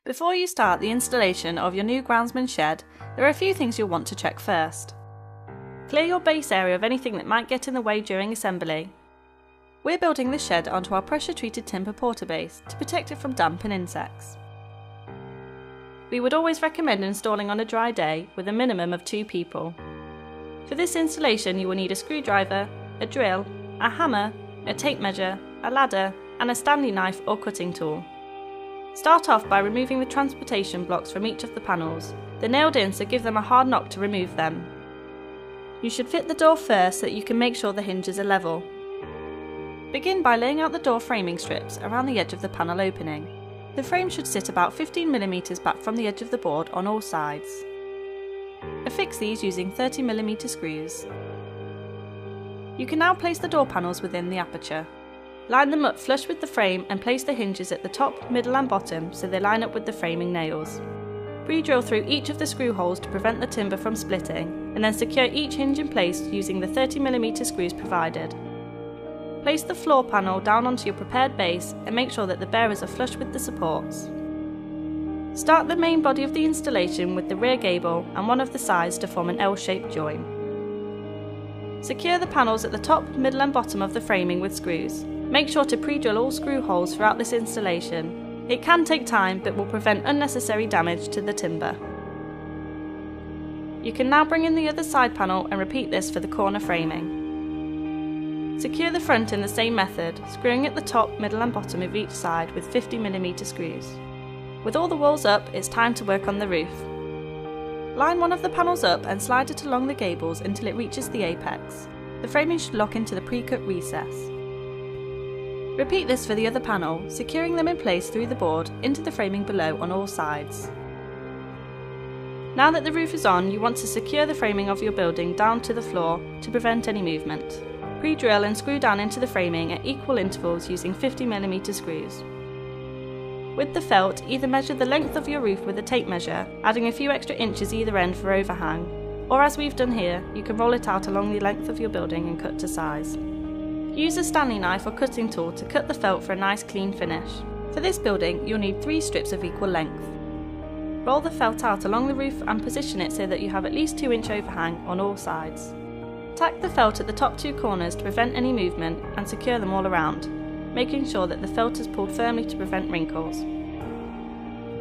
Before you start the installation of your new groundsman shed, there are a few things you'll want to check first. Clear your base area of anything that might get in the way during assembly. We're building this shed onto our pressure-treated timber porta base to protect it from damp and insects. We would always recommend installing on a dry day with a minimum of 2 people. For this installation you will need a screwdriver, a drill, a hammer, a tape measure, a ladder and a Stanley knife or cutting tool. Start off by removing the transportation blocks from each of the panels. They're nailed in, so give them a hard knock to remove them. You should fit the door first so that you can make sure the hinges are level. Begin by laying out the door framing strips around the edge of the panel opening. The frame should sit about 15mm back from the edge of the board on all sides. Affix these using 30mm screws. You can now place the door panels within the aperture. Line them up flush with the frame and place the hinges at the top, middle and bottom so they line up with the framing nails. Pre-drill through each of the screw holes to prevent the timber from splitting, and then secure each hinge in place using the 30mm screws provided. Place the floor panel down onto your prepared base and make sure that the bearers are flush with the supports. Start the main body of the installation with the rear gable and one of the sides to form an L-shaped join. Secure the panels at the top, middle and bottom of the framing with screws. Make sure to pre-drill all screw holes throughout this installation. It can take time but will prevent unnecessary damage to the timber. You can now bring in the other side panel and repeat this for the corner framing. Secure the front in the same method, screwing at the top, middle and bottom of each side with 50mm screws. With all the walls up, it's time to work on the roof. Line one of the panels up and slide it along the gables until it reaches the apex. The framing should lock into the pre-cut recess. Repeat this for the other panel, securing them in place through the board into the framing below on all sides. Now that the roof is on, you want to secure the framing of your building down to the floor to prevent any movement. Pre-drill and screw down into the framing at equal intervals using 50mm screws. With the felt, either measure the length of your roof with a tape measure, adding a few extra inches either end for overhang, or as we've done here, you can roll it out along the length of your building and cut to size. Use a Stanley knife or cutting tool to cut the felt for a nice clean finish. For this building, you'll need 3 strips of equal length. Roll the felt out along the roof and position it so that you have at least 2-inch overhang on all sides. Tack the felt at the top 2 corners to prevent any movement and secure them all around, making sure that the felt is pulled firmly to prevent wrinkles.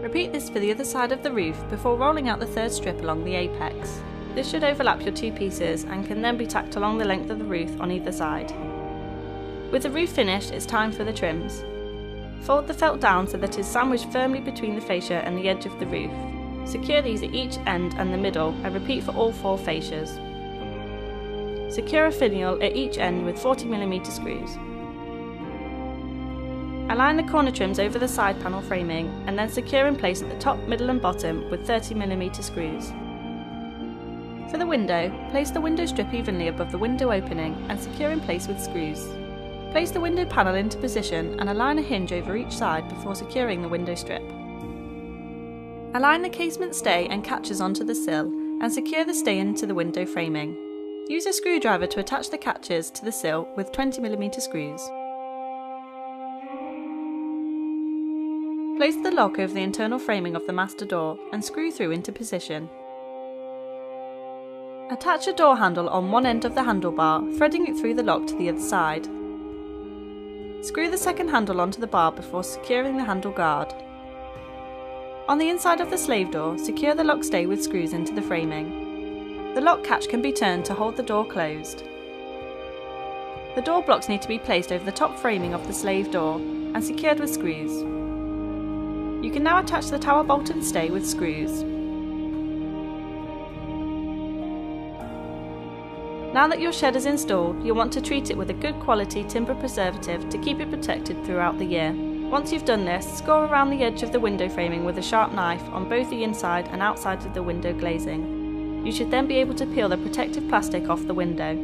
Repeat this for the other side of the roof before rolling out the 3rd strip along the apex. This should overlap your 2 pieces and can then be tacked along the length of the roof on either side. With the roof finished, it's time for the trims. Fold the felt down so that it is sandwiched firmly between the fascia and the edge of the roof. Secure these at each end and the middle and repeat for all 4 fascias. Secure a finial at each end with 40mm screws. Align the corner trims over the side panel framing and then secure in place at the top, middle and bottom with 30mm screws. For the window, place the window strip evenly above the window opening and secure in place with screws. Place the window panel into position and align a hinge over each side before securing the window strip. Align the casement stay and catches onto the sill and secure the stay into the window framing. Use a screwdriver to attach the catches to the sill with 20mm screws. Place the lock over the internal framing of the master door and screw through into position. Attach a door handle on one end of the handlebar, threading it through the lock to the other side. Screw the second handle onto the bar before securing the handle guard. On the inside of the slave door, secure the lock stay with screws into the framing. The lock catch can be turned to hold the door closed. The door blocks need to be placed over the top framing of the slave door and secured with screws. You can now attach the tower bolt and stay with screws. Now that your shed is installed, you'll want to treat it with a good quality timber preservative to keep it protected throughout the year. Once you've done this, score around the edge of the window framing with a sharp knife on both the inside and outside of the window glazing. You should then be able to peel the protective plastic off the window.